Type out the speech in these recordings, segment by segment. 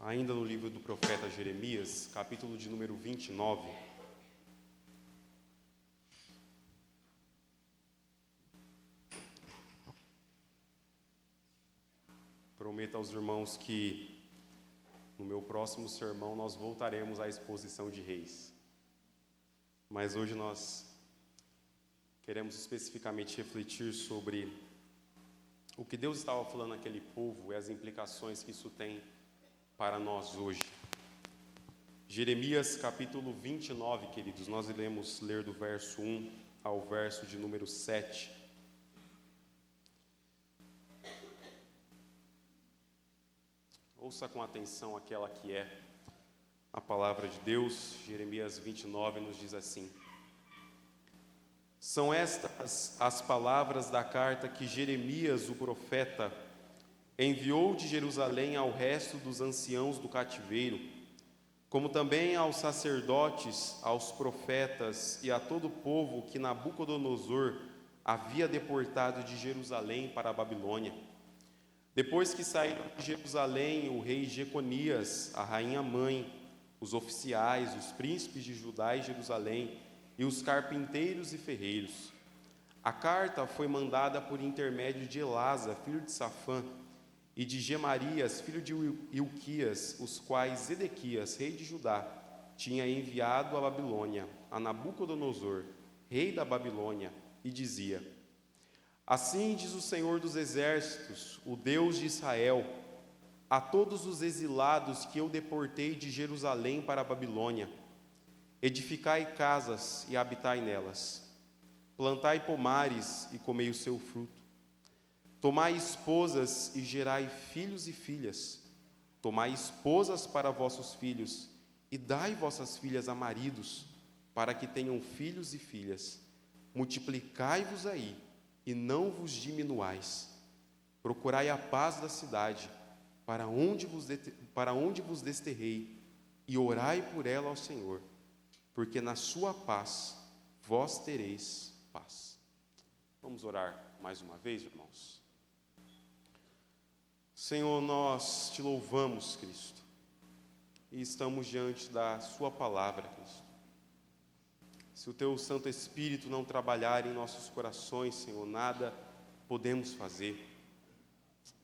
Ainda no livro do profeta Jeremias, capítulo de número 29. Prometo aos irmãos que no meu próximo sermão nós voltaremos à exposição de Reis. Mas hoje nós queremos especificamente refletir sobre o que Deus estava falando naquele povo e as implicações que isso tem para nós hoje. Jeremias capítulo 29, queridos, nós iremos ler do verso 1 ao verso de número 7. Ouça com atenção aquela que é a palavra de Deus. Jeremias 29 nos diz assim: São estas as palavras da carta que Jeremias, o profeta, enviou de Jerusalém ao resto dos anciãos do cativeiro, como também aos sacerdotes, aos profetas e a todo o povo que Nabucodonosor havia deportado de Jerusalém para a Babilônia. Depois que saíram de Jerusalém o rei Jeconias, a rainha-mãe, os oficiais, os príncipes de Judá e Jerusalém, e os carpinteiros e ferreiros. A carta foi mandada por intermédio de Elasa, filho de Safã, e de Gemarias, filho de Ilquias, os quais Zedequias, rei de Judá, tinha enviado à Babilônia, a Nabucodonosor, rei da Babilônia, e dizia: Assim diz o Senhor dos Exércitos, o Deus de Israel, a todos os exilados que eu deportei de Jerusalém para a Babilônia: edificai casas e habitai nelas, plantai pomares e comei o seu fruto, tomai esposas e gerai filhos e filhas, tomai esposas para vossos filhos e dai vossas filhas a maridos, para que tenham filhos e filhas. Multiplicai-vos aí e não vos diminuais. Procurai a paz da cidade, para onde vos desterrei, e orai por ela ao Senhor, porque na sua paz vós tereis paz. Vamos orar mais uma vez, irmãos. Senhor, nós te louvamos, Cristo, e estamos diante da sua palavra, Cristo. Se o teu Santo Espírito não trabalhar em nossos corações, Senhor, nada podemos fazer.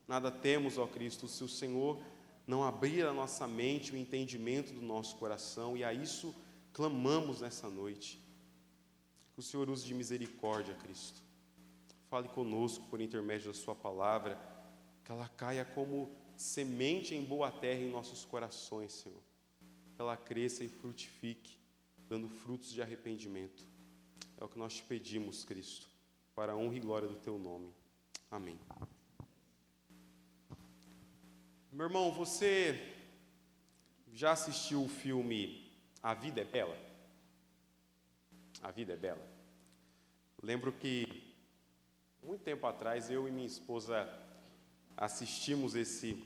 Nada temos, ó Cristo, se o Senhor não abrir a nossa mente, o entendimento do nosso coração, e a isso clamamos nessa noite. Que o Senhor use de misericórdia, Cristo. Fale conosco por intermédio da sua palavra, que ela caia como semente em boa terra em nossos corações, Senhor. Que ela cresça e frutifique, dando frutos de arrependimento. É o que nós te pedimos, Cristo, para a honra e glória do teu nome. Amém. Meu irmão, você já assistiu o filme A Vida é Bela? A Vida é Bela. Lembro que, muito tempo atrás, eu e minha esposa assistimos esse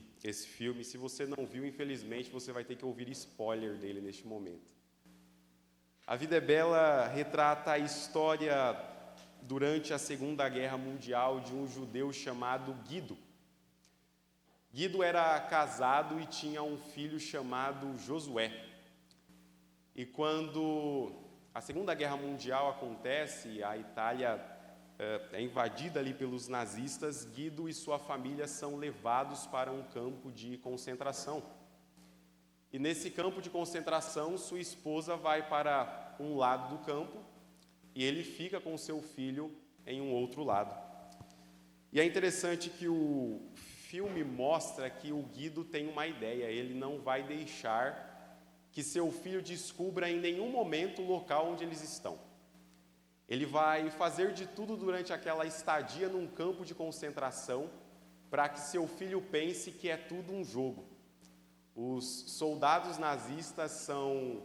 filme. Se você não viu, infelizmente, você vai ter que ouvir spoiler dele neste momento. A Vida é Bela retrata a história durante a Segunda Guerra Mundial de um judeu chamado Guido. Guido era casado e tinha um filho chamado Josué. E quando a Segunda Guerra Mundial acontece, a Itália é invadida ali pelos nazistas, Guido e sua família são levados para um campo de concentração. E nesse campo de concentração, sua esposa vai para um lado do campo e ele fica com seu filho em um outro lado. E é interessante que o filme mostra que o Guido tem uma ideia: ele não vai deixar que seu filho descubra em nenhum momento o local onde eles estão. Ele vai fazer de tudo durante aquela estadia num campo de concentração para que seu filho pense que é tudo um jogo. Os soldados nazistas são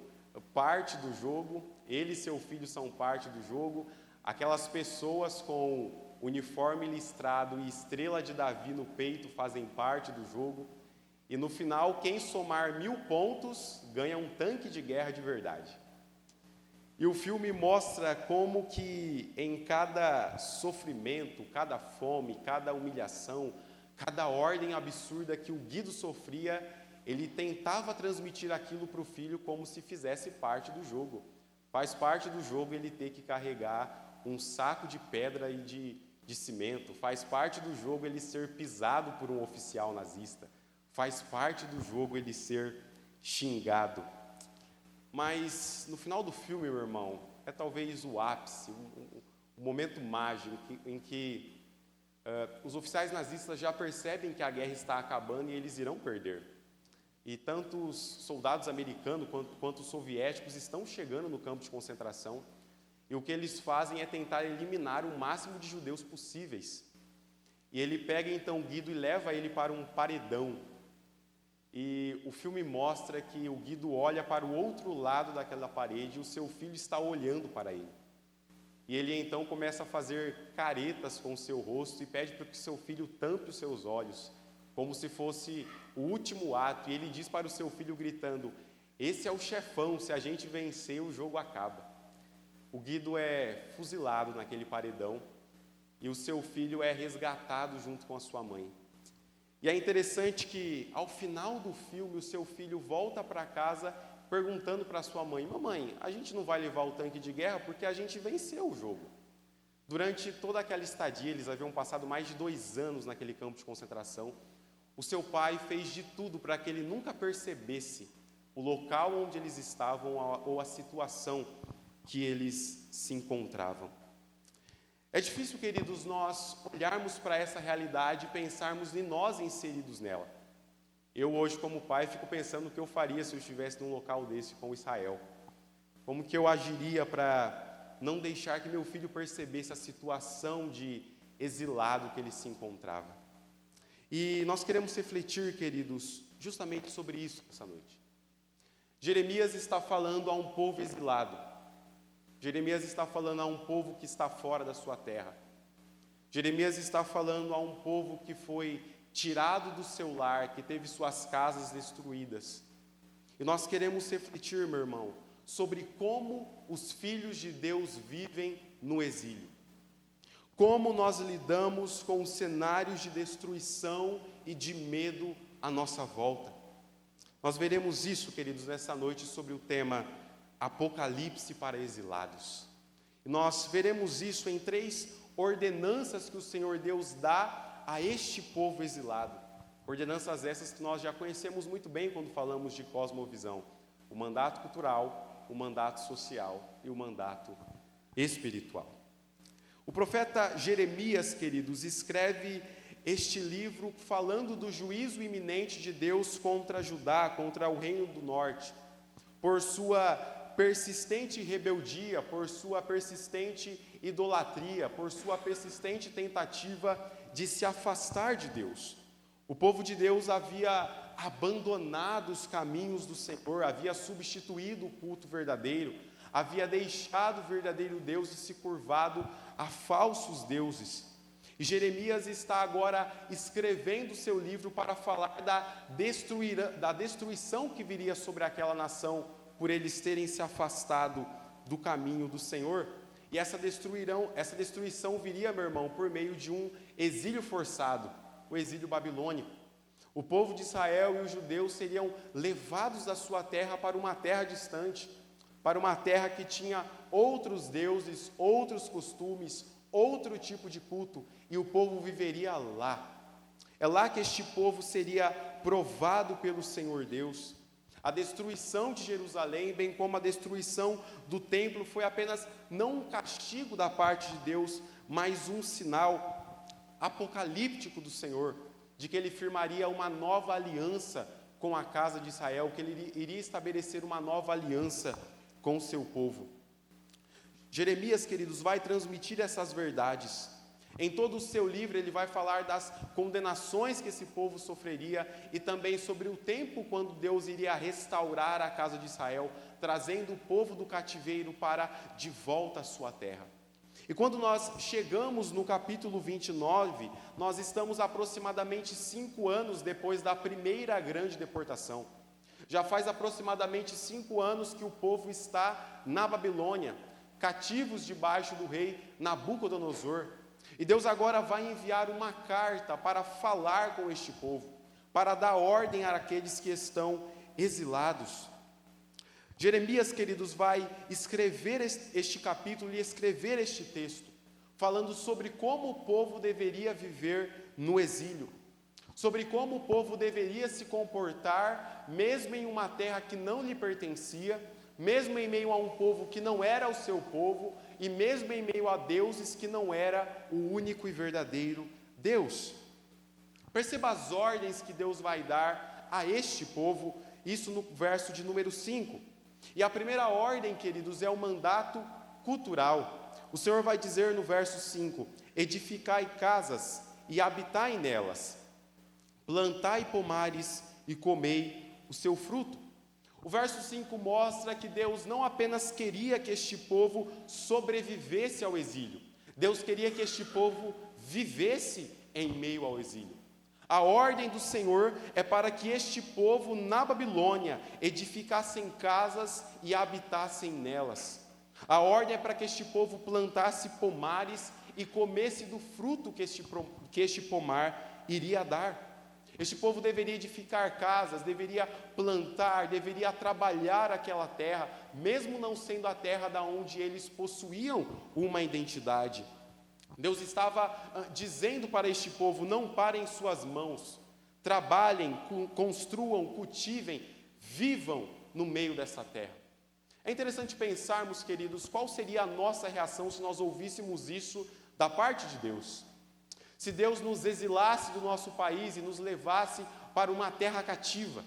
parte do jogo, ele e seu filho são parte do jogo, aquelas pessoas com uniforme listrado e estrela de Davi no peito fazem parte do jogo, e no final, quem somar 1000 pontos ganha um tanque de guerra de verdade. E o filme mostra como que em cada sofrimento, cada fome, cada humilhação, cada ordem absurda que o Guido sofria, ele tentava transmitir aquilo para o filho como se fizesse parte do jogo. Faz parte do jogo ele ter que carregar um saco de pedra e de cimento. Faz parte do jogo ele ser pisado por um oficial nazista. Faz parte do jogo ele ser xingado. Mas no final do filme, meu irmão, é talvez o ápice, o momento mágico em que os oficiais nazistas já percebem que a guerra está acabando e eles irão perder. E tanto os soldados americanos quanto os soviéticos estão chegando no campo de concentração, e o que eles fazem é tentar eliminar o máximo de judeus possíveis. E ele pega então Guido e leva ele para um paredão. E o filme mostra que o Guido olha para o outro lado daquela parede e o seu filho está olhando para ele. E ele então começa a fazer caretas com o seu rosto e pede para que seu filho tampe os seus olhos, como se fosse o último ato. E ele diz para o seu filho gritando: esse é o chefão, se a gente vencer o jogo acaba. O Guido é fuzilado naquele paredão e o seu filho é resgatado junto com a sua mãe. E é interessante que ao final do filme o seu filho volta para casa perguntando para sua mãe: mamãe, a gente não vai levar o tanque de guerra porque a gente venceu o jogo. Durante toda aquela estadia, eles haviam passado mais de 2 anos naquele campo de concentração. O seu pai fez de tudo para que ele nunca percebesse o local onde eles estavam ou a situação que eles se encontravam. É difícil, queridos, nós olharmos para essa realidade e pensarmos em nós inseridos nela. Eu hoje, como pai, fico pensando o que eu faria se eu estivesse num local desse com Israel. Como que eu agiria para não deixar que meu filho percebesse a situação de exilado que ele se encontrava. E nós queremos refletir, queridos, justamente sobre isso essa noite. Jeremias está falando a um povo exilado. Jeremias está falando a um povo que está fora da sua terra. Jeremias está falando a um povo que foi tirado do seu lar, que teve suas casas destruídas. E nós queremos refletir, meu irmão, sobre como os filhos de Deus vivem no exílio. Como nós lidamos com os cenários de destruição e de medo à nossa volta. Nós veremos isso, queridos, nessa noite sobre o tema Apocalipse para exilados. E nós veremos isso em 3 ordenanças que o Senhor Deus dá a este povo exilado. Ordenanças essas que nós já conhecemos muito bem quando falamos de cosmovisão. O mandato cultural, o mandato social e o mandato espiritual. O profeta Jeremias, queridos, escreve este livro falando do juízo iminente de Deus contra Judá, contra o reino do norte, por sua persistente rebeldia, por sua persistente idolatria, por sua persistente tentativa de se afastar de Deus. O povo de Deus havia abandonado os caminhos do Senhor, havia substituído o culto verdadeiro, havia deixado o verdadeiro Deus e se curvado a falsos deuses. E Jeremias está agora escrevendo seu livro para falar da destruição que viria sobre aquela nação, por eles terem se afastado do caminho do Senhor. E essa destruição viria, meu irmão, por meio de um exílio forçado, o exílio babilônico. O povo de Israel e os judeus seriam levados da sua terra para uma terra distante, para uma terra que tinha outros deuses, outros costumes, outro tipo de culto, e o povo viveria lá. É lá que este povo seria provado pelo Senhor Deus. A destruição de Jerusalém, bem como a destruição do templo, foi apenas não um castigo da parte de Deus, mas um sinal apocalíptico do Senhor, de que Ele firmaria uma nova aliança com a casa de Israel, que Ele iria estabelecer uma nova aliança com o seu povo. Jeremias, queridos, vai transmitir essas verdades. Em todo o seu livro, ele vai falar das condenações que esse povo sofreria e também sobre o tempo quando Deus iria restaurar a casa de Israel, trazendo o povo do cativeiro para de volta à sua terra. E quando nós chegamos no capítulo 29, nós estamos aproximadamente 5 anos depois da primeira grande deportação. Já faz aproximadamente 5 anos que o povo está na Babilônia, cativos debaixo do rei Nabucodonosor. E Deus agora vai enviar uma carta para falar com este povo, para dar ordem àqueles que estão exilados. Jeremias, queridos, vai escrever este capítulo e escrever este texto, falando sobre como o povo deveria viver no exílio, sobre como o povo deveria se comportar, mesmo em uma terra que não lhe pertencia, mesmo em meio a um povo que não era o seu povo, e mesmo em meio a deuses que não era o único e verdadeiro Deus. Perceba as ordens que Deus vai dar a este povo, isso no verso de número 5. E a primeira ordem, queridos, é o mandato cultural. O Senhor vai dizer no verso 5: edificai casas e habitai nelas, plantai pomares e comei o seu fruto. O verso 5 mostra que Deus não apenas queria que este povo sobrevivesse ao exílio, Deus queria que este povo vivesse em meio ao exílio. A ordem do Senhor é para que este povo na Babilônia edificassem casas e habitassem nelas. A ordem é para que este povo plantasse pomares e comesse do fruto que este pomar iria dar. Este povo deveria edificar casas, deveria plantar, deveria trabalhar aquela terra, mesmo não sendo a terra da onde eles possuíam uma identidade. Deus estava dizendo para este povo: não parem suas mãos, trabalhem, construam, cultivem, vivam no meio dessa terra. É interessante pensarmos, queridos, qual seria a nossa reação se nós ouvíssemos isso da parte de Deus. Se Deus nos exilasse do nosso país e nos levasse para uma terra cativa,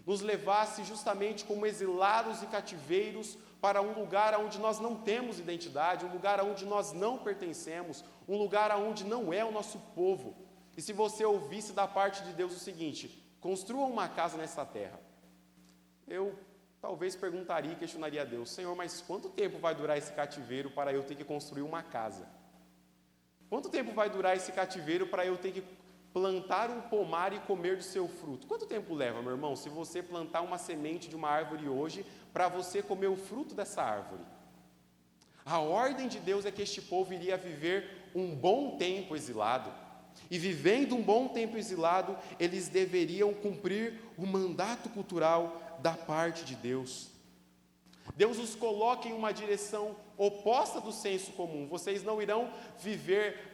nos levasse justamente como exilados e cativeiros para um lugar onde nós não temos identidade, um lugar onde nós não pertencemos, um lugar onde não é o nosso povo. E se você ouvisse da parte de Deus o seguinte: construa uma casa nessa terra, eu talvez perguntaria e questionaria a Deus: Senhor, mas quanto tempo vai durar esse cativeiro para eu ter que construir uma casa? Quanto tempo vai durar esse cativeiro para eu ter que plantar um pomar e comer do seu fruto? Quanto tempo leva, meu irmão, se você plantar uma semente de uma árvore hoje, para você comer o fruto dessa árvore? A ordem de Deus é que este povo iria viver um bom tempo exilado. E vivendo um bom tempo exilado, eles deveriam cumprir o mandato cultural da parte de Deus. Deus os coloca em uma direção oposta do senso comum. Vocês não irão viver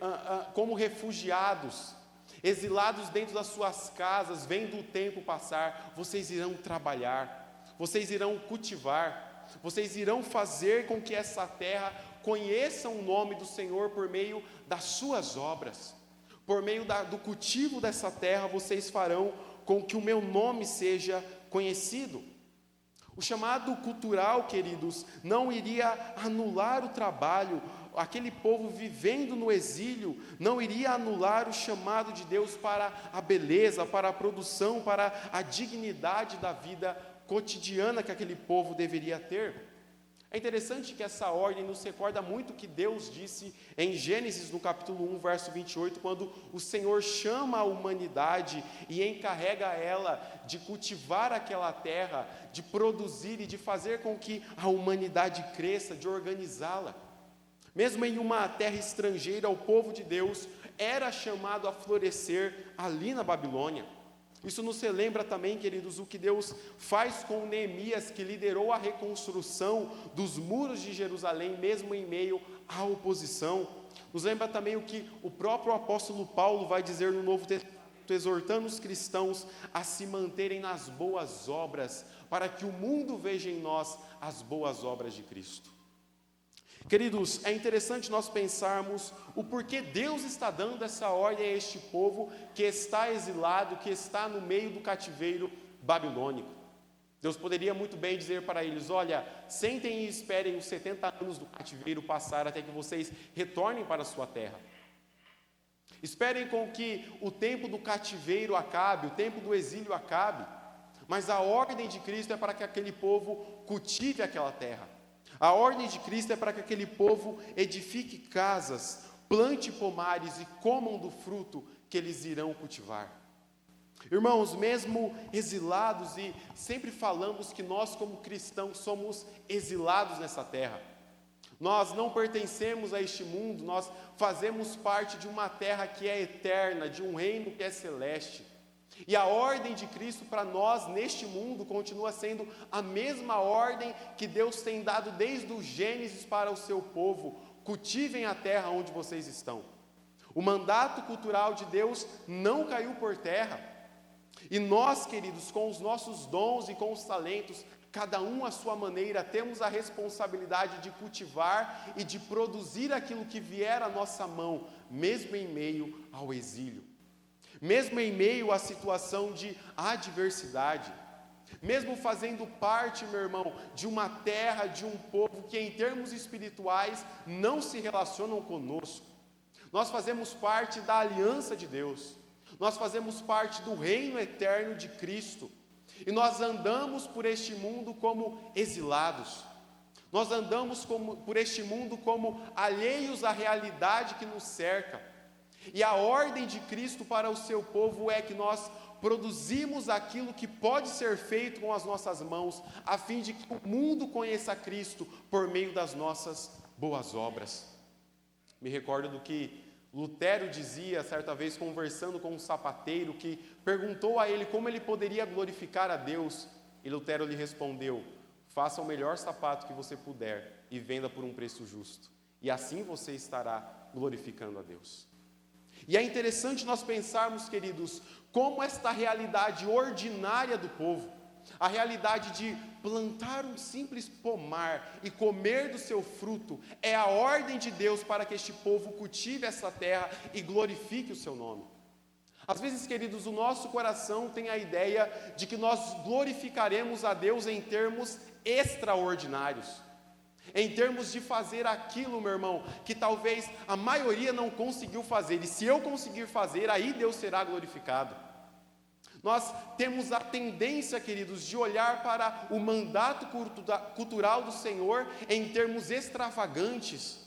como refugiados, exilados dentro das suas casas, vendo o tempo passar. Vocês irão trabalhar, vocês irão cultivar, vocês irão fazer com que essa terra conheça o nome do Senhor por meio das suas obras. Por meio do cultivo dessa terra, vocês farão com que o meu nome seja conhecido. O chamado cultural, queridos, não iria anular o trabalho. Aquele povo vivendo no exílio não iria anular o chamado de Deus para a beleza, para a produção, para a dignidade da vida cotidiana que aquele povo deveria ter. É interessante que essa ordem nos recorda muito o que Deus disse em Gênesis, no capítulo 1, verso 28, quando o Senhor chama a humanidade e encarrega ela de cultivar aquela terra, de produzir e de fazer com que a humanidade cresça, de organizá-la. Mesmo em uma terra estrangeira, o povo de Deus era chamado a florescer ali na Babilônia. Isso nos relembra também, queridos, o que Deus faz com Neemias, que liderou a reconstrução dos muros de Jerusalém, mesmo em meio à oposição. Nos lembra também o que o próprio apóstolo Paulo vai dizer no Novo Testamento, exortando os cristãos a se manterem nas boas obras, para que o mundo veja em nós as boas obras de Cristo. Queridos, é interessante nós pensarmos o porquê Deus está dando essa ordem a este povo que está exilado, que está no meio do cativeiro babilônico. Deus poderia muito bem dizer para eles: olha, sentem e esperem os 70 anos do cativeiro passar até que vocês retornem para a sua terra. Esperem com que o tempo do cativeiro acabe, o tempo do exílio acabe. Mas a ordem de Cristo é para que aquele povo cultive aquela terra. A ordem de Cristo é para que aquele povo edifique casas, plante pomares e comam do fruto que eles irão cultivar. Irmãos, mesmo exilados, e sempre falamos que nós como cristãos somos exilados nessa terra. Nós não pertencemos a este mundo, nós fazemos parte de uma terra que é eterna, de um reino que é celeste. E a ordem de Cristo para nós neste mundo continua sendo a mesma ordem que Deus tem dado desde o Gênesis para o seu povo: cultivem a terra onde vocês estão. O mandato cultural de Deus não caiu por terra. E nós, queridos, com os nossos dons e com os talentos, cada um à sua maneira, temos a responsabilidade de cultivar e de produzir aquilo que vier à nossa mão, mesmo em meio ao exílio, mesmo em meio à situação de adversidade, mesmo fazendo parte, meu irmão, de uma terra, de um povo que em termos espirituais não se relacionam conosco. Nós fazemos parte da aliança de Deus, nós fazemos parte do reino eterno de Cristo, e nós andamos por este mundo como exilados, nós andamos por este mundo como alheios à realidade que nos cerca, e a ordem de Cristo para o seu povo é que nós produzimos aquilo que pode ser feito com as nossas mãos, a fim de que o mundo conheça Cristo por meio das nossas boas obras. Me recordo do que Lutero dizia certa vez, conversando com um sapateiro, que perguntou a ele como ele poderia glorificar a Deus, e Lutero lhe respondeu: faça o melhor sapato que você puder e venda por um preço justo, e assim você estará glorificando a Deus. E é interessante nós pensarmos, queridos, como esta realidade ordinária do povo, a realidade de plantar um simples pomar e comer do seu fruto, é a ordem de Deus para que este povo cultive essa terra e glorifique o seu nome. Às vezes, queridos, o nosso coração tem a ideia de que nós glorificaremos a Deus em termos extraordinários, em termos de fazer aquilo, meu irmão, que talvez a maioria não conseguiu fazer, e se eu conseguir fazer, aí Deus será glorificado. Nós temos a tendência, queridos, de olhar para o mandato cultural do Senhor em termos extravagantes,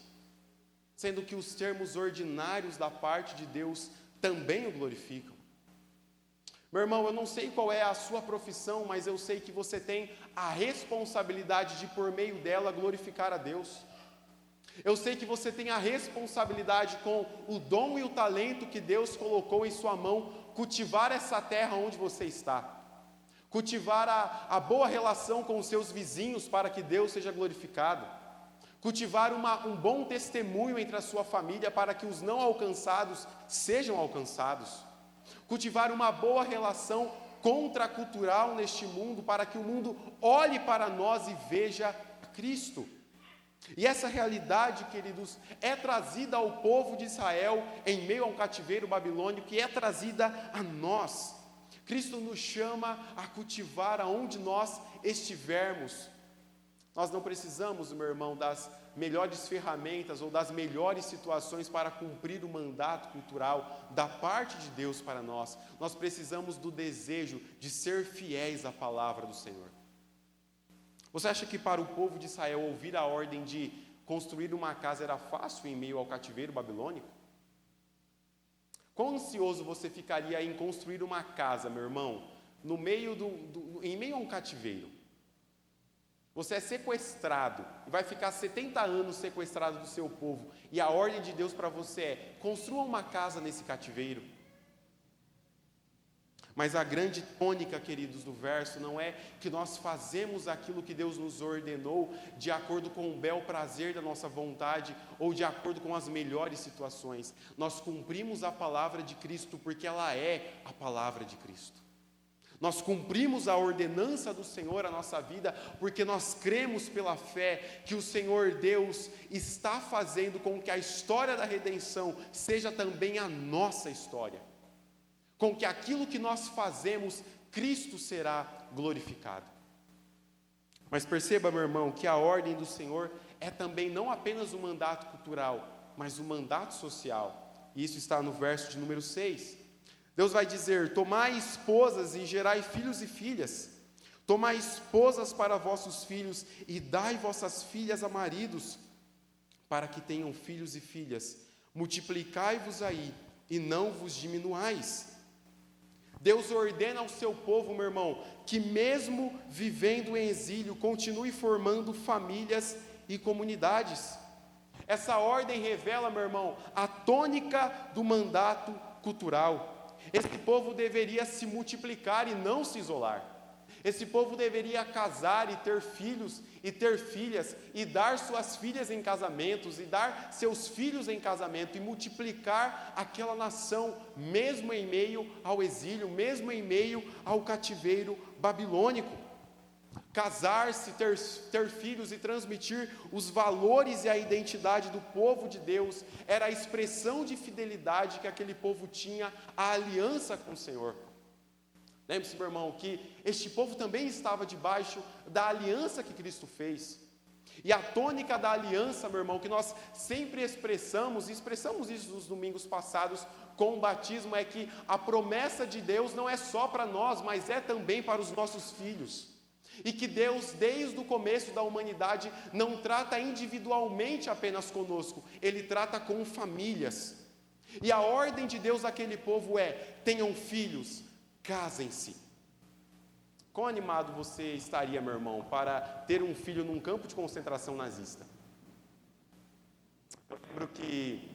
sendo que os termos ordinários da parte de Deus também o glorificam. Meu irmão, eu não sei qual é a sua profissão, mas eu sei que você tem a responsabilidade de, por meio dela, glorificar a Deus. Eu sei que você tem a responsabilidade, com o dom e o talento que Deus colocou em sua mão, cultivar essa terra onde você está, cultivar a boa relação com os seus vizinhos para que Deus seja glorificado, cultivar um bom testemunho entre a sua família para que os não alcançados sejam alcançados, cultivar uma boa relação contracultural neste mundo para que o mundo olhe para nós e veja Cristo. E essa realidade, queridos, é trazida ao povo de Israel em meio a um cativeiro babilônico, e é trazida a nós. Cristo nos chama a cultivar aonde nós estivermos. Nós não precisamos, meu irmão, das melhores ferramentas ou das melhores situações para cumprir o mandato cultural da parte de Deus para nós. Nós precisamos do desejo de ser fiéis à palavra do Senhor. Você acha que para o povo de Israel ouvir a ordem de construir uma casa era fácil em meio ao cativeiro babilônico? Quão ansioso você ficaria em construir uma casa, meu irmão, em meio a um cativeiro? Você é sequestrado e vai ficar 70 anos sequestrado do seu povo, e a ordem de Deus para você é: construa uma casa nesse cativeiro. Mas a grande tônica, queridos, do verso não é que nós fazemos aquilo que Deus nos ordenou de acordo com o bel prazer da nossa vontade ou de acordo com as melhores situações. Nós cumprimos a palavra de Cristo porque ela é a palavra de Cristo. Nós cumprimos a ordenança do Senhor à nossa vida porque nós cremos pela fé que o Senhor Deus está fazendo com que a história da redenção seja também a nossa história. Com que aquilo que nós fazemos, Cristo será glorificado. Mas perceba, meu irmão, que a ordem do Senhor é também não apenas um mandato cultural, mas um mandato social. E isso está no verso de número 6. Deus vai dizer: tomai esposas e gerai filhos e filhas. Tomai esposas para vossos filhos e dai vossas filhas a maridos, para que tenham filhos e filhas. Multiplicai-vos aí e não vos diminuais. Deus ordena ao seu povo, meu irmão, que mesmo vivendo em exílio, continue formando famílias e comunidades. Essa ordem revela, meu irmão, a tônica do mandato cultural. Esse povo deveria se multiplicar e não se isolar. Esse povo deveria casar e ter filhos e ter filhas, e dar suas filhas em casamentos, e dar seus filhos em casamento, e multiplicar aquela nação, mesmo em meio ao exílio, mesmo em meio ao cativeiro babilônico. Casar-se, ter filhos e transmitir os valores e a identidade do povo de Deus, era a expressão de fidelidade que aquele povo tinha à aliança com o Senhor. Lembre-se, meu irmão, que este povo também estava debaixo da aliança que Cristo fez. E a tônica da aliança, meu irmão, que nós sempre expressamos, e expressamos isso nos domingos passados com o batismo, é que a promessa de Deus não é só para nós, mas é também para os nossos filhos. E que Deus, desde o começo da humanidade, não trata individualmente apenas conosco, Ele trata com famílias. E a ordem de Deus àquele povo é: tenham filhos, casem-se. Quão animado você estaria, meu irmão, para ter um filho num campo de concentração nazista? Eu lembro que,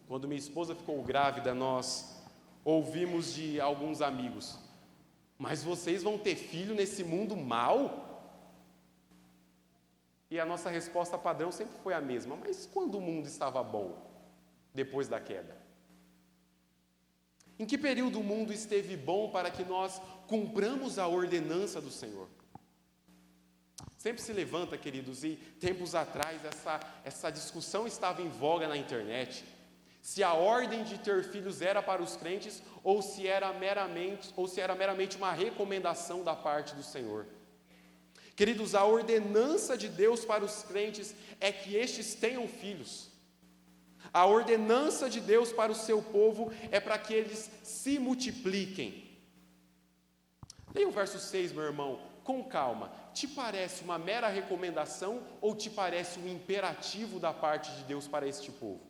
quando minha esposa ficou grávida, nós ouvimos de alguns amigos: mas vocês vão ter filho nesse mundo mau? E a nossa resposta padrão sempre foi a mesma: mas quando o mundo estava bom, depois da queda? Em que período o mundo esteve bom para que nós cumpramos a ordenança do Senhor? Sempre se levanta, queridos, e tempos atrás essa discussão estava em voga na internet, se a ordem de ter filhos era para os crentes ou se era meramente uma recomendação da parte do Senhor. Queridos, a ordenança de Deus para os crentes é que estes tenham filhos. A ordenança de Deus para o seu povo é para que eles se multipliquem. Leia o verso 6, meu irmão, com calma. Te parece uma mera recomendação ou te parece um imperativo da parte de Deus para este povo?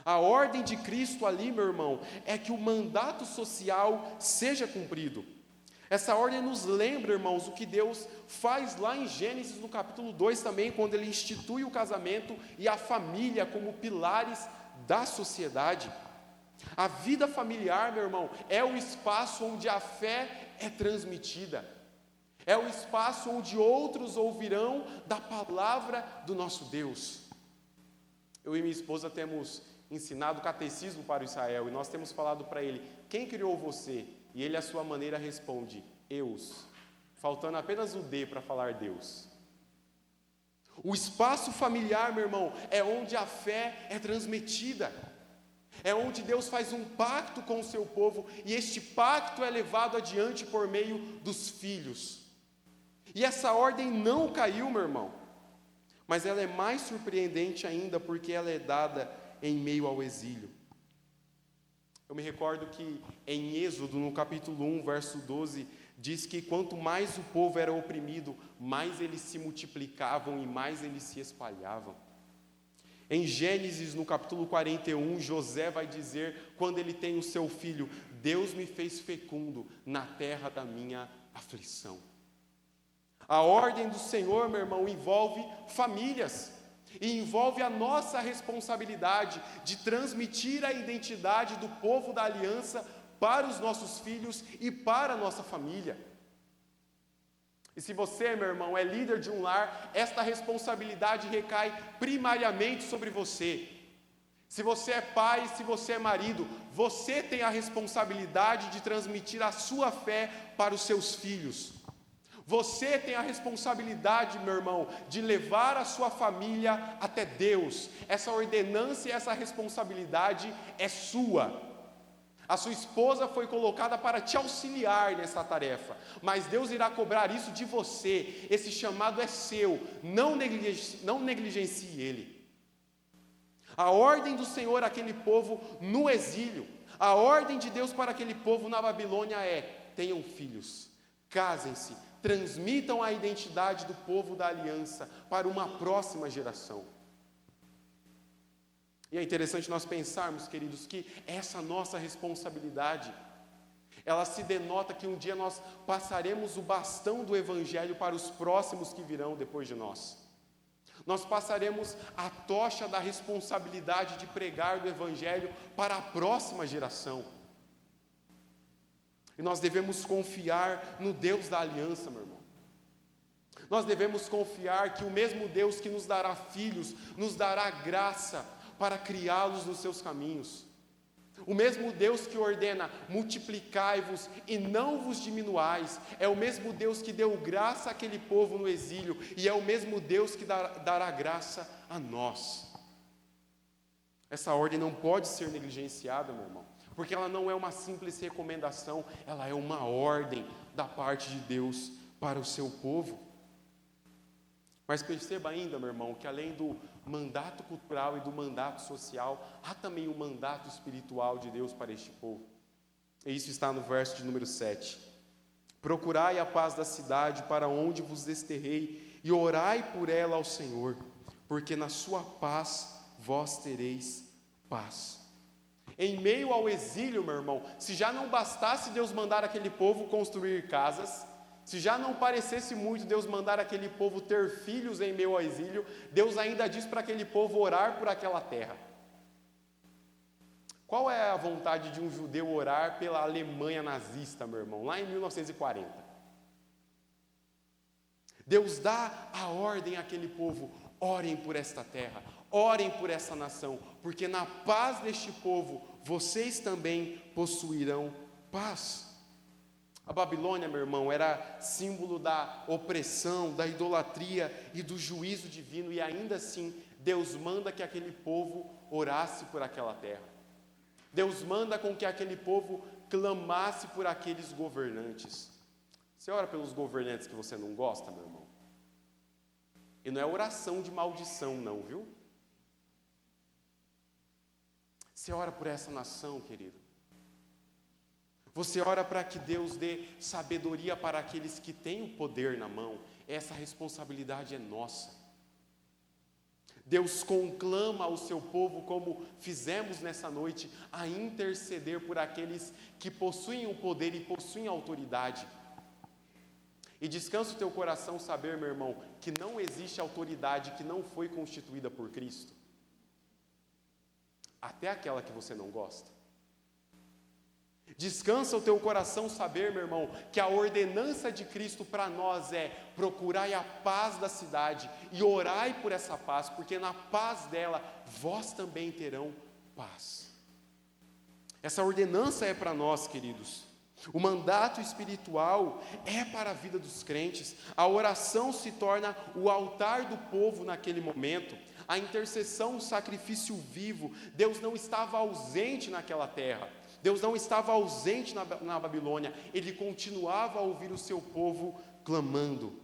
A ordem de Cristo ali, meu irmão, é que o mandato social seja cumprido. Essa ordem nos lembra, irmãos, o que Deus faz lá em Gênesis, no capítulo 2 também, quando Ele institui o casamento e a família como pilares da sociedade. A vida familiar, meu irmão, é o espaço onde a fé é transmitida. É o espaço onde outros ouvirão da palavra do nosso Deus. Eu e minha esposa temos ensinado o catecismo para o Israel, e nós temos falado para ele: quem criou você? E ele, à sua maneira, responde: Eus, faltando apenas o D para falar Deus. O espaço familiar, meu irmão, é onde a fé é transmitida, é onde Deus faz um pacto com o seu povo, e este pacto é levado adiante por meio dos filhos. E essa ordem não caiu, meu irmão, mas ela é mais surpreendente ainda, porque ela é dada em meio ao exílio. Eu me recordo que em Êxodo, no capítulo 1, verso 12, diz que quanto mais o povo era oprimido, mais eles se multiplicavam e mais eles se espalhavam. Em Gênesis, no capítulo 41, José vai dizer, quando ele tem o seu filho: Deus me fez fecundo na terra da minha aflição. A ordem do Senhor, meu irmão, envolve famílias. E envolve a nossa responsabilidade de transmitir a identidade do povo da aliança para os nossos filhos e para a nossa família. E se você, meu irmão, é líder de um lar, esta responsabilidade recai primariamente sobre você. Se você é pai, se você é marido, você tem a responsabilidade de transmitir a sua fé para os seus filhos. Você tem a responsabilidade, meu irmão, de levar a sua família até Deus. Essa ordenança e essa responsabilidade é sua. A sua esposa foi colocada para te auxiliar nessa tarefa, mas Deus irá cobrar isso de você. Esse chamado é seu, não negligencie ele. A ordem do Senhor àquele povo no exílio, a ordem de Deus para aquele povo na Babilônia é: tenham filhos, casem-se, transmitam a identidade do povo da aliança para uma próxima geração. E é interessante nós pensarmos, queridos, que essa nossa responsabilidade, ela se denota que um dia nós passaremos o bastão do Evangelho para os próximos que virão depois de nós. Nós passaremos a tocha da responsabilidade de pregar do Evangelho para a próxima geração. E nós devemos confiar no Deus da aliança, meu irmão. Nós devemos confiar que o mesmo Deus que nos dará filhos, nos dará graça para criá-los nos seus caminhos. O mesmo Deus que ordena, multiplicai-vos e não vos diminuais, é o mesmo Deus que deu graça àquele povo no exílio, e é o mesmo Deus que dará graça a nós. Essa ordem não pode ser negligenciada, meu irmão, porque ela não é uma simples recomendação, ela é uma ordem da parte de Deus para o seu povo. Mas perceba ainda, meu irmão, que além do mandato cultural e do mandato social, há também o mandato espiritual de Deus para este povo. E isso está no verso de número 7. Procurai a paz da cidade para onde vos desterrei, e orai por ela ao Senhor, porque na sua paz vós tereis paz. Em meio ao exílio, meu irmão, se já não bastasse Deus mandar aquele povo construir casas, se já não parecesse muito Deus mandar aquele povo ter filhos em meio ao exílio, Deus ainda diz para aquele povo orar por aquela terra. Qual é a vontade de um judeu orar pela Alemanha nazista, meu irmão, lá em 1940? Deus dá a ordem àquele povo: orem por esta terra, orem por essa nação, porque na paz deste povo, vocês também possuirão paz. A Babilônia, meu irmão, era símbolo da opressão, da idolatria e do juízo divino, e ainda assim, Deus manda que aquele povo orasse por aquela terra. Deus manda com que aquele povo clamasse por aqueles governantes. Você ora pelos governantes que você não gosta, meu irmão? E não é oração de maldição, não, viu? Você ora por essa nação, querido. Você ora para que Deus dê sabedoria para aqueles que têm o poder na mão. Essa responsabilidade é nossa. Deus conclama ao seu povo, como fizemos nessa noite, a interceder por aqueles que possuem o poder e possuem a autoridade. E descansa o teu coração saber, meu irmão, que não existe autoridade que não foi constituída por Cristo. Até aquela que você não gosta. Descansa o teu coração saber, meu irmão, que a ordenança de Cristo para nós é: procurai a paz da cidade e orai por essa paz, porque na paz dela vós também terão paz. Essa ordenança é para nós, queridos. O mandato espiritual é para a vida dos crentes. A oração se torna o altar do povo naquele momento. A intercessão, o sacrifício vivo. Deus não estava ausente naquela terra. Deus não estava ausente na Babilônia, Ele continuava a ouvir o seu povo clamando.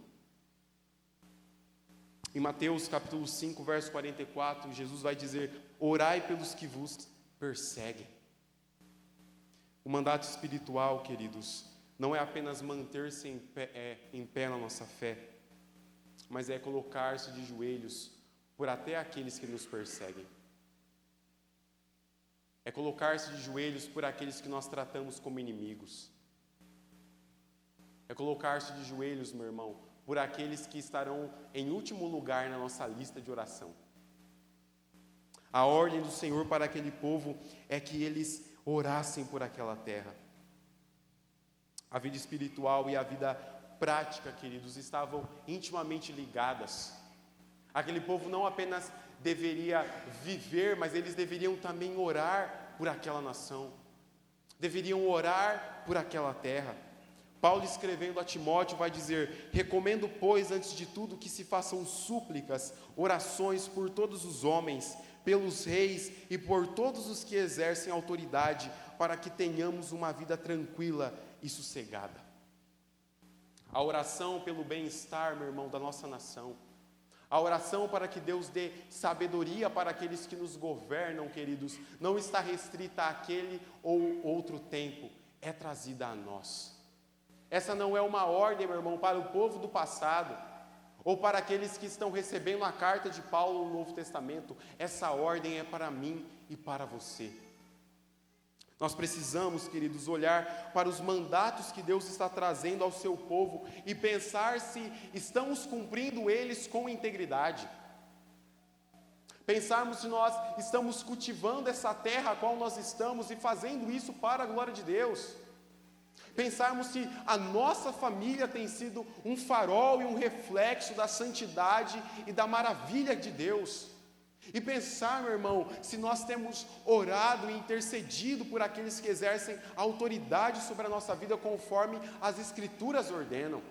Em Mateus capítulo 5, verso 44, Jesus vai dizer: orai pelos que vos perseguem. O mandato espiritual, queridos, não é apenas manter-se em pé na nossa fé, mas é colocar-se de joelhos por até aqueles que nos perseguem. É colocar-se de joelhos por aqueles que nós tratamos como inimigos. É colocar-se de joelhos, meu irmão, por aqueles que estarão em último lugar na nossa lista de oração. A ordem do Senhor para aquele povo é que eles orassem por aquela terra. A vida espiritual e a vida prática, queridos, estavam intimamente ligadas. Aquele povo não apenas deveria viver, mas eles deveriam também orar por aquela nação, deveriam orar por aquela terra. Paulo, escrevendo a Timóteo, vai dizer: recomendo, pois, antes de tudo, que se façam súplicas, orações por todos os homens, pelos reis e por todos os que exercem autoridade, para que tenhamos uma vida tranquila e sossegada. A oração pelo bem-estar, meu irmão, da nossa nação, a oração para que Deus dê sabedoria para aqueles que nos governam, queridos, não está restrita àquele ou outro tempo, é trazida a nós. Essa não é uma ordem, meu irmão, para o povo do passado, ou para aqueles que estão recebendo a carta de Paulo no Novo Testamento. Essa ordem é para mim e para você. Nós precisamos, queridos, olhar para os mandatos que Deus está trazendo ao seu povo e pensar se estamos cumprindo eles com integridade. Pensarmos se nós estamos cultivando essa terra a qual nós estamos e fazendo isso para a glória de Deus. Pensarmos se a nossa família tem sido um farol e um reflexo da santidade e da maravilha de Deus. E pensar, meu irmão, se nós temos orado e intercedido por aqueles que exercem autoridade sobre a nossa vida conforme as Escrituras ordenam.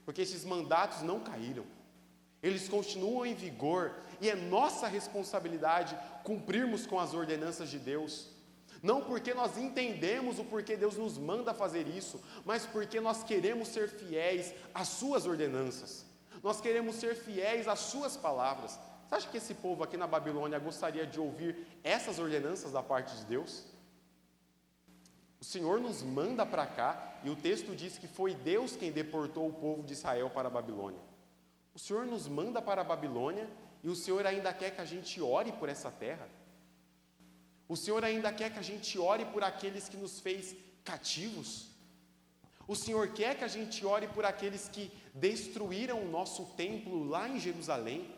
Porque esses mandatos não caíram, eles continuam em vigor e é nossa responsabilidade cumprirmos com as ordenanças de Deus. Não porque nós entendemos o porquê Deus nos manda fazer isso, mas porque nós queremos ser fiéis às suas ordenanças. Nós queremos ser fiéis às suas palavras. Você acha que esse povo aqui na Babilônia gostaria de ouvir essas ordenanças da parte de Deus? O Senhor nos manda para cá, e o texto diz que foi Deus quem deportou o povo de Israel para a Babilônia. O Senhor nos manda para a Babilônia, e o Senhor ainda quer que a gente ore por essa terra. O Senhor ainda quer que a gente ore por aqueles que nos fez cativos. O Senhor quer que a gente ore por aqueles que destruíram o nosso templo lá em Jerusalém.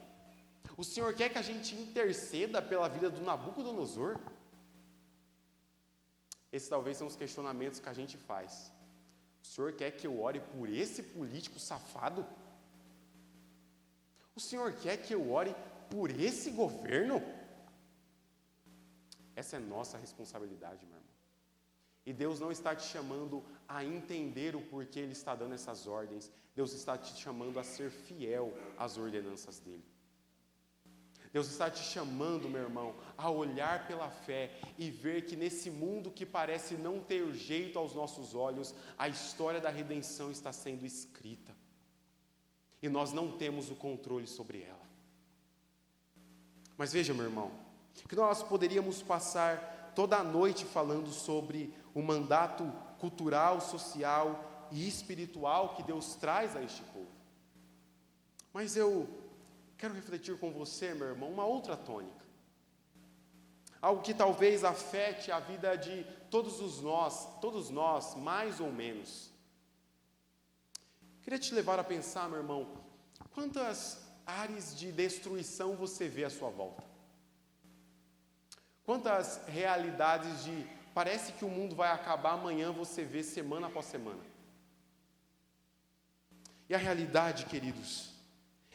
O Senhor quer que a gente interceda pela vida do Nabucodonosor? Esses talvez são os questionamentos que a gente faz. O Senhor quer que eu ore por esse político safado? O Senhor quer que eu ore por esse governo? Essa é nossa responsabilidade, meu irmão. E Deus não está te chamando a entender o porquê Ele está dando essas ordens. Deus está te chamando a ser fiel às ordenanças dEle. Deus está te chamando, meu irmão, a olhar pela fé e ver que nesse mundo que parece não ter jeito aos nossos olhos, a história da redenção está sendo escrita. E nós não temos o controle sobre ela. Mas veja, meu irmão, que nós poderíamos passar toda a noite falando sobre o mandato cultural, social e espiritual que Deus traz a este povo. Mas eu quero refletir com você, meu irmão, uma outra tônica. Algo que talvez afete a vida de todos nós, mais ou menos. Queria te levar a pensar, meu irmão, quantas áreas de destruição você vê à sua volta? Quantas realidades de parece que o mundo vai acabar amanhã você vê semana após semana? E a realidade, queridos,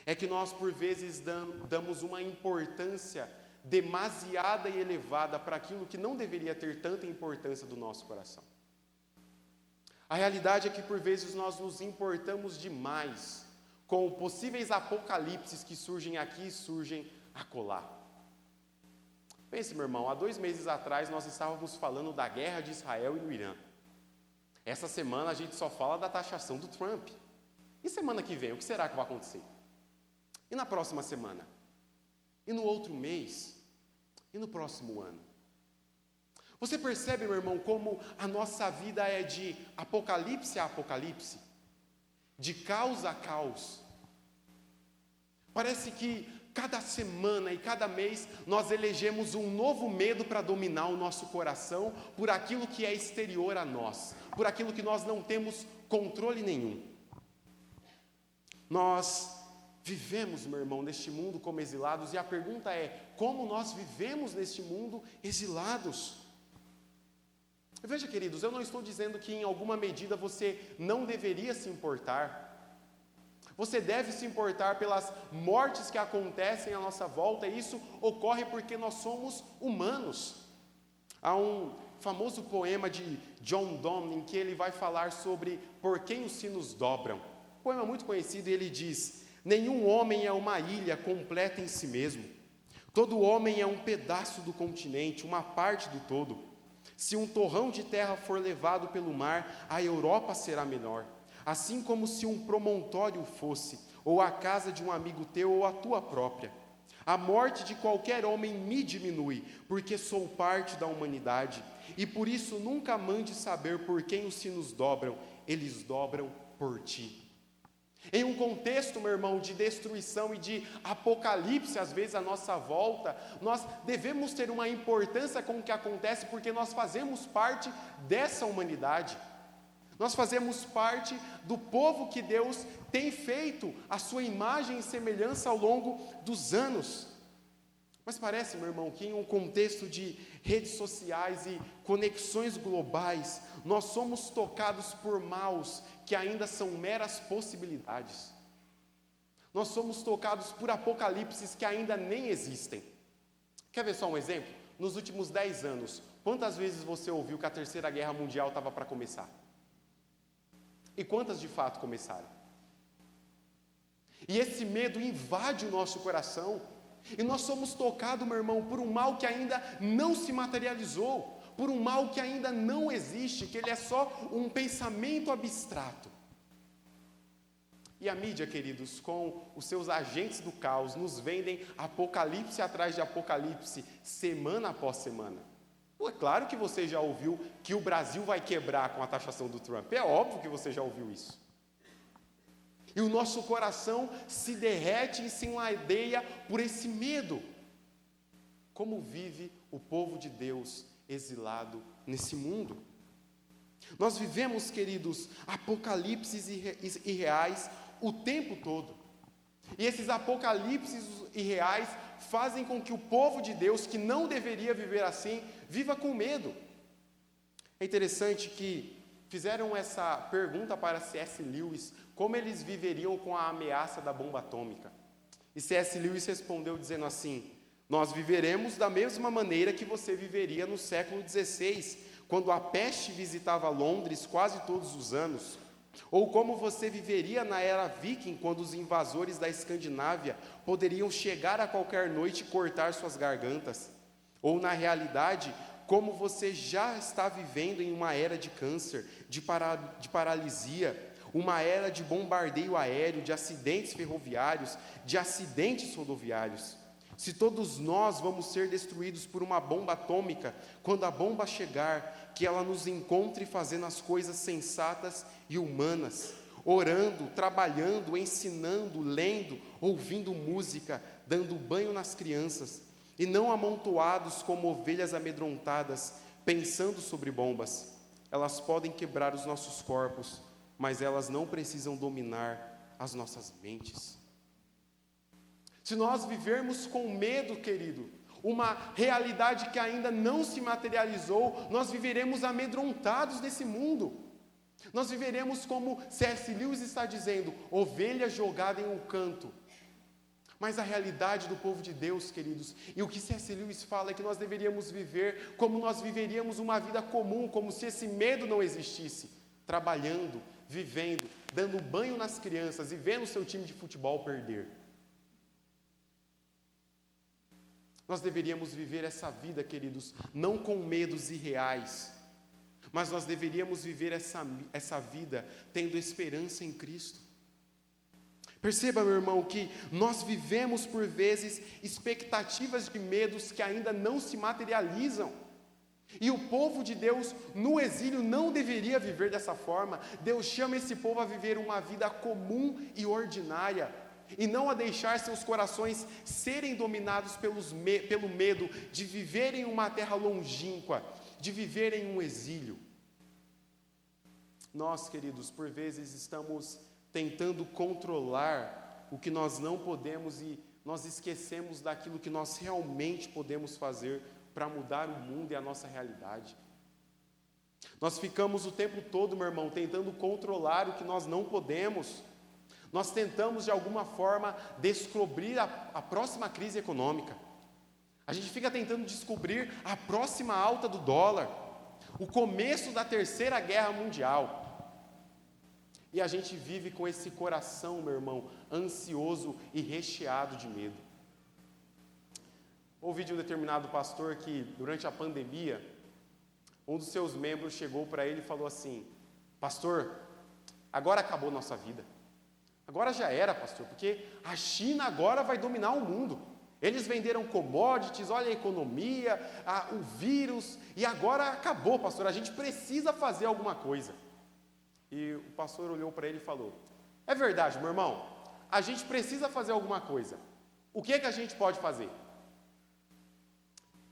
é que nós por vezes damos uma importância demasiada e elevada para aquilo que não deveria ter tanta importância do nosso coração. A realidade é que por vezes nós nos importamos demais com possíveis apocalipses que surgem aqui e surgem acolá. Pense, meu irmão, há 2 meses atrás nós estávamos falando da guerra de Israel e do Irã. Essa semana a gente só fala da taxação do Trump. E semana que vem, o que será que vai acontecer? E na próxima semana? E no outro mês? E no próximo ano? Você percebe, meu irmão, como a nossa vida é de apocalipse a apocalipse? De caos a caos? Parece que cada semana e cada mês nós elegemos um novo medo para dominar o nosso coração por aquilo que é exterior a nós, por aquilo que nós não temos controle nenhum. Nós vivemos, meu irmão, neste mundo como exilados, e a pergunta é, como nós vivemos neste mundo exilados? Veja, queridos, eu não estou dizendo que em alguma medida você não deveria se importar. Você deve se importar pelas mortes que acontecem à nossa volta, e isso ocorre porque nós somos humanos. Há um famoso poema de John Donne, em que ele vai falar sobre por quem os sinos dobram. Um poema muito conhecido, e ele diz: nenhum homem é uma ilha completa em si mesmo. Todo homem é um pedaço do continente, uma parte do todo. Se um torrão de terra for levado pelo mar, a Europa será menor. Assim como se um promontório fosse, ou a casa de um amigo teu, ou a tua própria. A morte de qualquer homem me diminui, porque sou parte da humanidade. E por isso nunca mande saber por quem os sinos dobram, eles dobram por ti. Em um contexto, meu irmão, de destruição e de apocalipse, às vezes à nossa volta, nós devemos ter uma importância com o que acontece, porque nós fazemos parte dessa humanidade. Nós fazemos parte do povo que Deus tem feito a sua imagem e semelhança ao longo dos anos. Mas parece, meu irmão, que em um contexto de redes sociais e conexões globais, nós somos tocados por maus que ainda são meras possibilidades. Nós somos tocados por apocalipses que ainda nem existem. Quer ver só um exemplo? Nos últimos 10 anos, quantas vezes você ouviu que a Terceira Guerra Mundial estava para começar? E quantas de fato começaram? E esse medo invade o nosso coração, e nós somos tocados, meu irmão, por um mal que ainda não se materializou, por um mal que ainda não existe, que ele é só um pensamento abstrato. E a mídia, queridos, com os seus agentes do caos, nos vendem apocalipse atrás de apocalipse, semana após semana. É claro que você já ouviu que o Brasil vai quebrar com a taxação do Trump, é óbvio que você já ouviu isso. E o nosso coração se derrete e se enladeia por esse medo. Como vive o povo de Deus exilado nesse mundo? Nós vivemos, queridos, apocalipses irreais o tempo todo. E esses apocalipses irreais fazem com que o povo de Deus, que não deveria viver assim, viva com medo. É interessante que fizeram essa pergunta para C.S. Lewis, como eles viveriam com a ameaça da bomba atômica. E C.S. Lewis respondeu dizendo assim: nós viveremos da mesma maneira que você viveria no século XVI, quando a peste visitava Londres quase todos os anos, ou como você viveria na era viking, quando os invasores da Escandinávia poderiam chegar a qualquer noite e cortar suas gargantas, ou na realidade, como você já está vivendo em uma era de câncer, de paralisia, uma era de bombardeio aéreo, de acidentes ferroviários, de acidentes rodoviários. Se todos nós vamos ser destruídos por uma bomba atômica, quando a bomba chegar, que ela nos encontre fazendo as coisas sensatas e humanas, orando, trabalhando, ensinando, lendo, ouvindo música, dando banho nas crianças, e não amontoados como ovelhas amedrontadas, pensando sobre bombas. Elas podem quebrar os nossos corpos, mas elas não precisam dominar as nossas mentes. Se nós vivermos com medo, querido, uma realidade que ainda não se materializou, nós viveremos amedrontados nesse mundo. Nós viveremos como C.S. Lewis está dizendo, ovelha jogada em um canto. Mas a realidade do povo de Deus, queridos, e o que C.S. Lewis fala é que nós deveríamos viver como nós viveríamos uma vida comum, como se esse medo não existisse, trabalhando, vivendo, dando banho nas crianças e vendo o seu time de futebol perder. Nós deveríamos viver essa vida, queridos, não com medos irreais, mas nós deveríamos viver essa vida tendo esperança em Cristo. Perceba, meu irmão, que nós vivemos por vezes expectativas de medos que ainda não se materializam. E o povo de Deus no exílio não deveria viver dessa forma. Deus chama esse povo a viver uma vida comum e ordinária, e não a deixar seus corações serem dominados pelo medo de viver em uma terra longínqua, de viver em um exílio. Nós, queridos, por vezes estamos tentando controlar o que nós não podemos e nós esquecemos daquilo que nós realmente podemos fazer para mudar o mundo e a nossa realidade. Nós ficamos o tempo todo, meu irmão, tentando controlar o que nós não podemos. Nós tentamos, de alguma forma, descobrir a próxima crise econômica. A gente fica tentando descobrir a próxima alta do dólar, o começo da Terceira Guerra Mundial. E a gente vive com esse coração, meu irmão, ansioso e recheado de medo. Ouvi de um determinado pastor que, durante a pandemia, um dos seus membros chegou para ele e falou assim: pastor, agora acabou nossa vida. Agora já era, pastor, porque a China agora vai dominar o mundo. Eles venderam commodities, olha a economia, o vírus, e agora acabou, pastor, a gente precisa fazer alguma coisa. E o pastor olhou para ele e falou: é verdade, meu irmão, a gente precisa fazer alguma coisa. O que é que a gente pode fazer?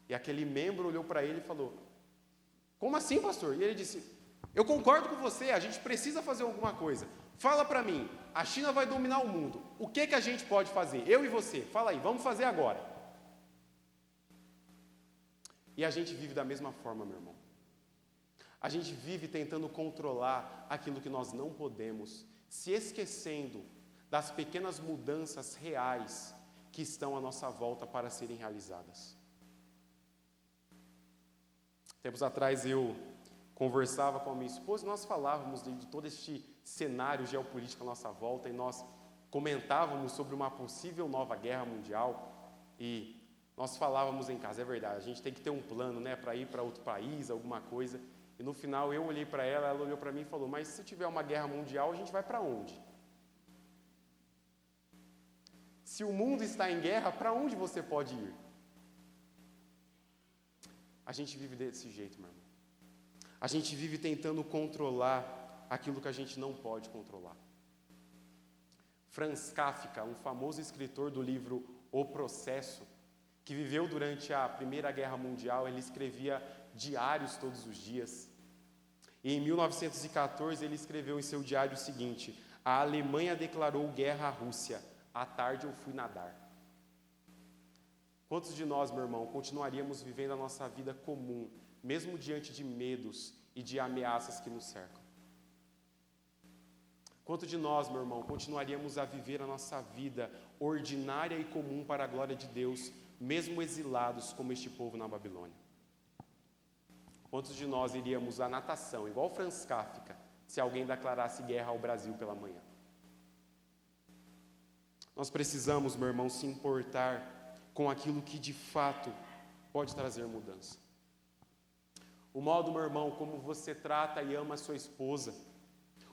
E aquele membro olhou para ele e falou: como assim, pastor? E ele disse: eu concordo com você, a gente precisa fazer alguma coisa. Fala para mim, a China vai dominar o mundo, o que é que a gente pode fazer? Eu e você, fala aí, vamos fazer agora. E a gente vive da mesma forma, meu irmão. A gente vive tentando controlar aquilo que nós não podemos, se esquecendo das pequenas mudanças reais que estão à nossa volta para serem realizadas. Tempos atrás eu conversava com a minha esposa e nós falávamos de todo este cenário geopolítico à nossa volta e nós comentávamos sobre uma possível nova guerra mundial e nós falávamos em casa, é verdade, a gente tem que ter um plano, né, para ir para outro país, alguma coisa. E no final eu olhei para ela, ela olhou para mim e falou, mas se tiver uma guerra mundial, a gente vai para onde? Se o mundo está em guerra, para onde você pode ir? A gente vive desse jeito, meu irmão. A gente vive tentando controlar aquilo que a gente não pode controlar. Franz Kafka, um famoso escritor do livro O Processo, que viveu durante a Primeira Guerra Mundial, ele escrevia diários todos os dias. E em 1914 ele escreveu em seu diário o seguinte: a Alemanha declarou guerra à Rússia, à tarde eu fui nadar. Quantos de nós, meu irmão, continuaríamos vivendo a nossa vida comum, mesmo diante de medos e de ameaças que nos cercam? Quantos de nós, meu irmão, continuaríamos a viver a nossa vida ordinária e comum para a glória de Deus, mesmo exilados como este povo na Babilônia? Quantos de nós iríamos à natação, igual Franz Kafka, se alguém declarasse guerra ao Brasil pela manhã? Nós precisamos, meu irmão, se importar com aquilo que de fato pode trazer mudança. O modo, meu irmão, como você trata e ama a sua esposa,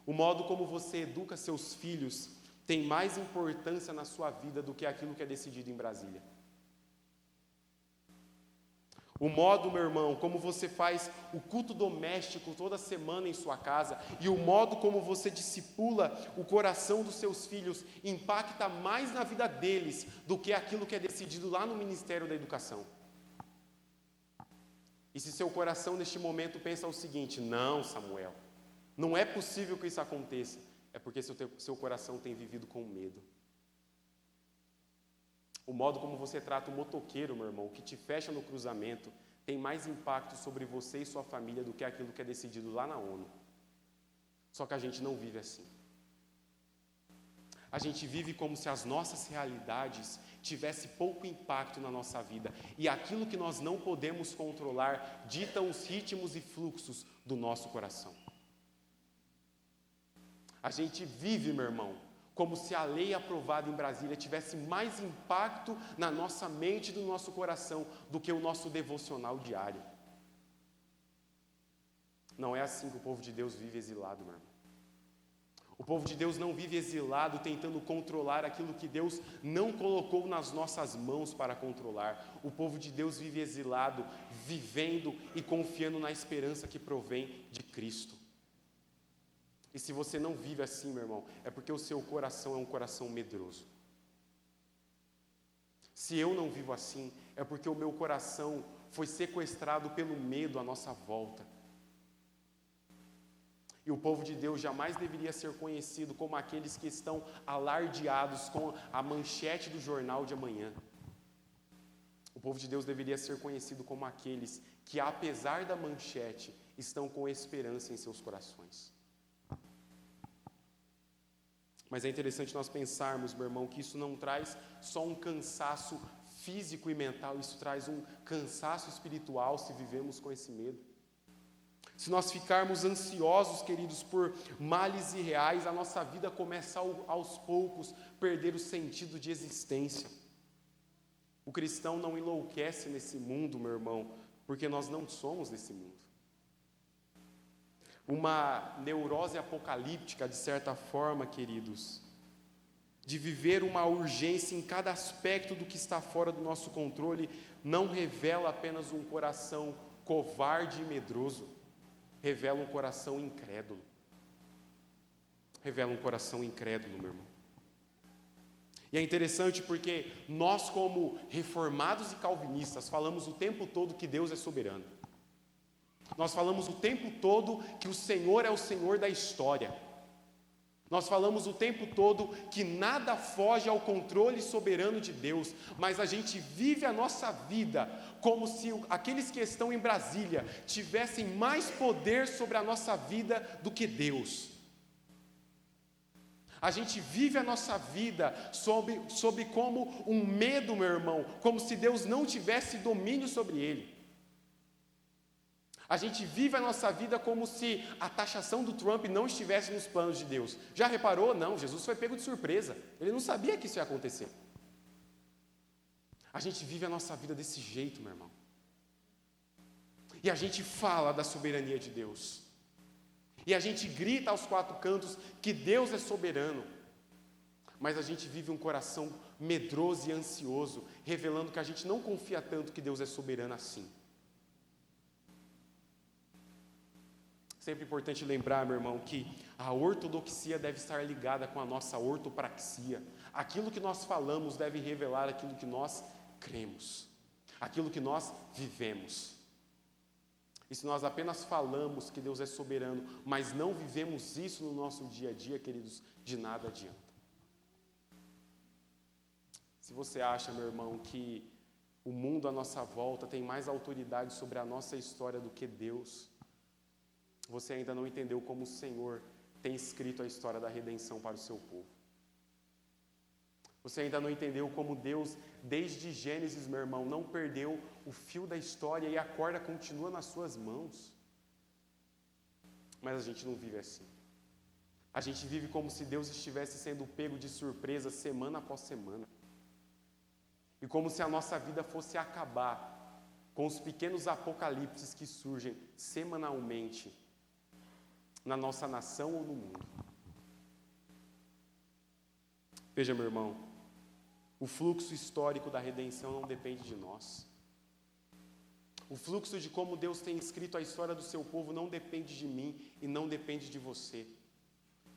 o modo como você educa seus filhos, tem mais importância na sua vida do que aquilo que é decidido em Brasília. O modo, meu irmão, como você faz o culto doméstico toda semana em sua casa e o modo como você discipula o coração dos seus filhos impacta mais na vida deles do que aquilo que é decidido lá no Ministério da Educação. E se seu coração neste momento pensa o seguinte: não, Samuel, não é possível que isso aconteça, é porque seu coração tem vivido com medo. O modo como você trata o motoqueiro, meu irmão, que te fecha no cruzamento, tem mais impacto sobre você e sua família do que aquilo que é decidido lá na ONU. Só que a gente não vive assim. A gente vive como se as nossas realidades tivessem pouco impacto na nossa vida. E aquilo que nós não podemos controlar dita os ritmos e fluxos do nosso coração. A gente vive, meu irmão, como se a lei aprovada em Brasília tivesse mais impacto na nossa mente e no nosso coração do que o nosso devocional diário. Não é assim que o povo de Deus vive exilado, meu irmão. O povo de Deus não vive exilado tentando controlar aquilo que Deus não colocou nas nossas mãos para controlar. O povo de Deus vive exilado, vivendo e confiando na esperança que provém de Cristo. E se você não vive assim, meu irmão, é porque o seu coração é um coração medroso. Se eu não vivo assim, é porque o meu coração foi sequestrado pelo medo à nossa volta. E o povo de Deus jamais deveria ser conhecido como aqueles que estão alardeados com a manchete do jornal de amanhã. O povo de Deus deveria ser conhecido como aqueles que, apesar da manchete, estão com esperança em seus corações. Mas é interessante nós pensarmos, meu irmão, que isso não traz só um cansaço físico e mental, isso traz um cansaço espiritual se vivemos com esse medo. Se nós ficarmos ansiosos, queridos, por males irreais, a nossa vida começa aos poucos perder o sentido de existência. O cristão não enlouquece nesse mundo, meu irmão, porque nós não somos desse mundo. Uma neurose apocalíptica, de certa forma, queridos, de viver uma urgência em cada aspecto do que está fora do nosso controle, não revela apenas um coração covarde e medroso, revela um coração incrédulo. Revela um coração incrédulo, meu irmão. E é interessante porque nós, como reformados e calvinistas, falamos o tempo todo que Deus é soberano. Nós falamos o tempo todo que o Senhor é o Senhor da história. Nós falamos o tempo todo que nada foge ao controle soberano de Deus, mas a gente vive a nossa vida como se aqueles que estão em Brasília tivessem mais poder sobre a nossa vida do que Deus. A gente vive a nossa vida sob como um medo, meu irmão, como se Deus não tivesse domínio sobre ele. A gente vive a nossa vida como se a taxação do Trump não estivesse nos planos de Deus. Já reparou? Não, Jesus foi pego de surpresa. Ele não sabia que isso ia acontecer. A gente vive a nossa vida desse jeito, meu irmão. E a gente fala da soberania de Deus. E a gente grita aos quatro cantos que Deus é soberano. Mas a gente vive um coração medroso e ansioso, revelando que a gente não confia tanto que Deus é soberano assim. Sempre importante lembrar, meu irmão, que a ortodoxia deve estar ligada com a nossa ortopraxia. Aquilo que nós falamos deve revelar aquilo que nós cremos, aquilo que nós vivemos. E se nós apenas falamos que Deus é soberano, mas não vivemos isso no nosso dia a dia, queridos, de nada adianta. Se você acha, meu irmão, que o mundo à nossa volta tem mais autoridade sobre a nossa história do que Deus, você ainda não entendeu como o Senhor tem escrito a história da redenção para o seu povo. Você ainda não entendeu como Deus, desde Gênesis, meu irmão, não perdeu o fio da história e a corda continua nas suas mãos. Mas a gente não vive assim. A gente vive como se Deus estivesse sendo pego de surpresa semana após semana. E como se a nossa vida fosse acabar com os pequenos apocalipses que surgem semanalmente na nossa nação ou no mundo. Veja, meu irmão, o fluxo histórico da redenção não depende de nós. O fluxo de como Deus tem escrito a história do seu povo não depende de mim e não depende de você.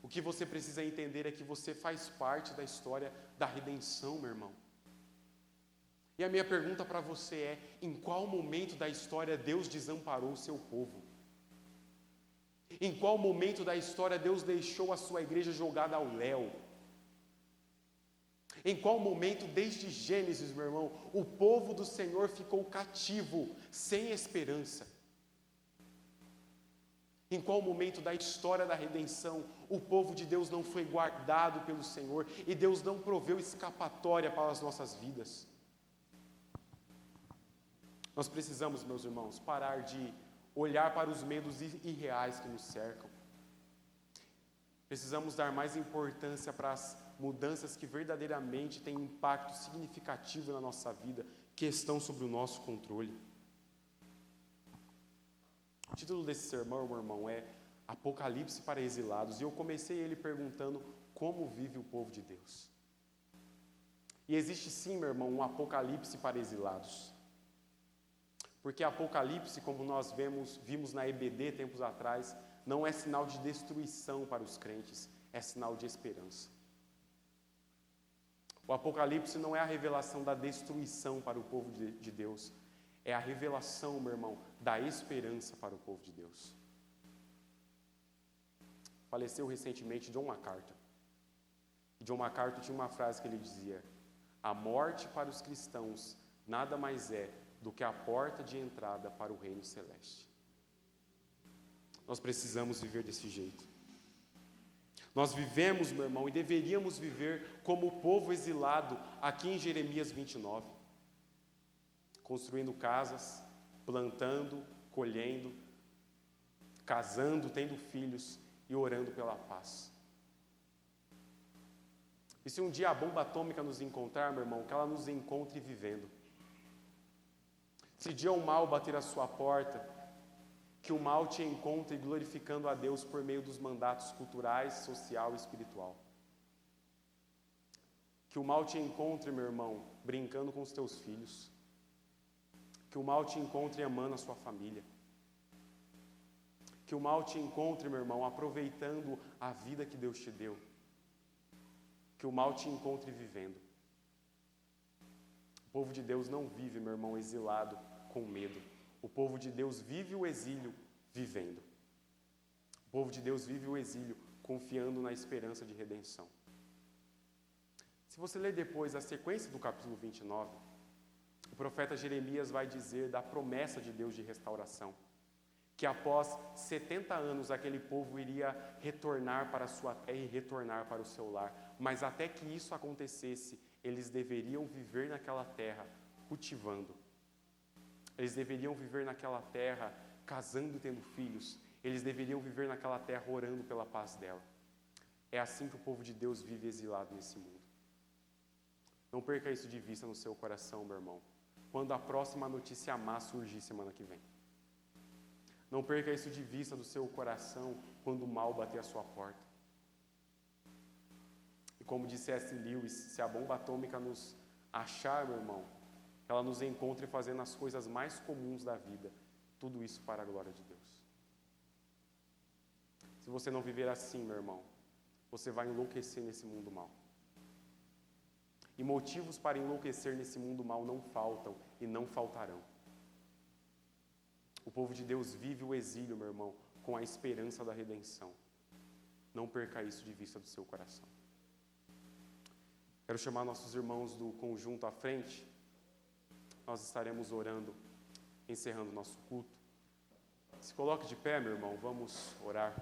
O que você precisa entender é que você faz parte da história da redenção, meu irmão. E a minha pergunta para você é: em qual momento da história Deus desamparou o seu povo? Em qual momento da história Deus deixou a sua igreja jogada ao léu? Em qual momento, desde Gênesis, meu irmão, o povo do Senhor ficou cativo, sem esperança? Em qual momento da história da redenção o povo de Deus não foi guardado pelo Senhor e Deus não proveu escapatória para as nossas vidas? Nós precisamos, meus irmãos, parar de olhar para os medos irreais que nos cercam. Precisamos dar mais importância para as mudanças que verdadeiramente têm impacto significativo na nossa vida, que estão sob o nosso controle. O título desse sermão, meu irmão, é Apocalipse para Exilados, e eu comecei ele perguntando como vive o povo de Deus. E existe sim, meu irmão, um apocalipse para exilados. Porque Apocalipse, como nós vimos na EBD tempos atrás, não é sinal de destruição para os crentes, é sinal de esperança. O Apocalipse não é a revelação da destruição para o povo de Deus, é a revelação, meu irmão, da esperança para o povo de Deus. Faleceu recentemente John MacArthur. E John MacArthur tinha uma frase que ele dizia: a morte para os cristãos nada mais é do que a porta de entrada para o reino celeste. Nós precisamos viver desse jeito. Nós vivemos, meu irmão, e deveríamos viver como o povo exilado aqui em Jeremias 29. Construindo casas, plantando, colhendo, casando, tendo filhos e orando pela paz. E se um dia a bomba atômica nos encontrar, meu irmão, que ela nos encontre vivendo. Se dia o mal bater à sua porta, que o mal te encontre glorificando a Deus por meio dos mandatos culturais, social e espiritual. Que o mal te encontre, meu irmão, brincando com os teus filhos. Que o mal te encontre amando a sua família. Que o mal te encontre, meu irmão, aproveitando a vida que Deus te deu. Que o mal te encontre vivendo. O povo de Deus não vive, meu irmão, exilado com medo. O povo de Deus vive o exílio vivendo. O povo de Deus vive o exílio confiando na esperança de redenção. Se você ler depois a sequência do capítulo 29, o profeta Jeremias vai dizer da promessa de Deus de restauração, que após 70 anos aquele povo iria retornar para a sua terra e retornar para o seu lar, mas até que isso acontecesse, eles deveriam viver naquela terra cultivando. Eles deveriam viver naquela terra casando e tendo filhos. Eles deveriam viver naquela terra orando pela paz dela. É assim que o povo de Deus vive exilado nesse mundo. Não perca isso de vista no seu coração, meu irmão, quando a próxima notícia má surgir semana que vem. Não perca isso de vista do seu coração quando o mal bater a sua porta. E como disse C.S. Lewis, se a bomba atômica nos achar, meu irmão, ela nos encontre fazendo as coisas mais comuns da vida. Tudo isso para a glória de Deus. Se você não viver assim, meu irmão, você vai enlouquecer nesse mundo mal. E motivos para enlouquecer nesse mundo mal não faltam e não faltarão. O povo de Deus vive o exílio, meu irmão, com a esperança da redenção. Não perca isso de vista do seu coração. Quero chamar nossos irmãos do conjunto à frente. Nós estaremos orando, encerrando nosso culto. Se coloque de pé, meu irmão, vamos orar.